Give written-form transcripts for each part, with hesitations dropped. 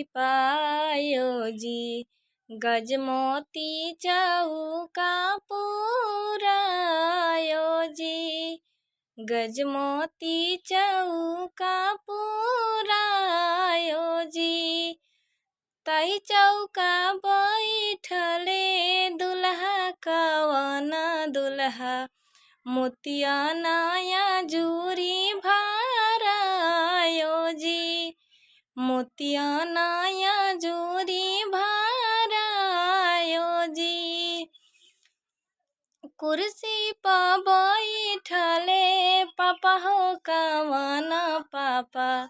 पायो जी। गजमोती चौका पुरायो जी। गजमोती चौका पुरायो जी। ताई चौका बैठले दुल्हा कवन दुल्हा। मोतिया नया जूरी भरायो जी। मोतिया नया जूरी भरायो जी। कुर्सी पर बैठले पापा हो कवन पापा।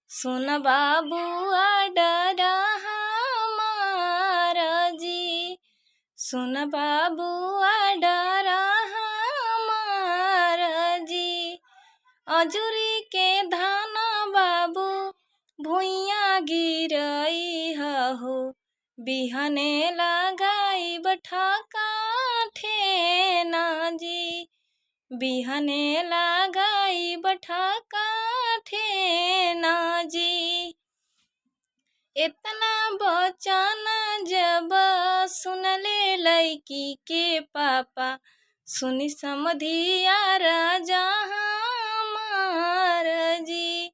सुन बाबू डर हमार जी। सुन बाबू डर हमार जी। अजूरी के धान बाबू भुइया गिरई हो। बिहने लगाई ठकाठे ना जी। बिहने लगाई ठकाठे ना जी। इतना बचन जब सुनले लड़की के पापा। सुनी समधिया राजा हमार जी।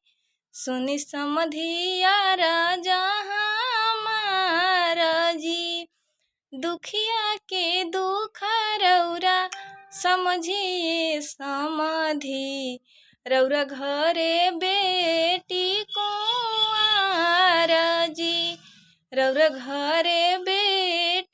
सुनी समधिया राजा हमार जी। दुखिया के दुख रौरा समझिए समधि। रौरा घरे बेटी कुंवार जी। रौरा घरे बेटी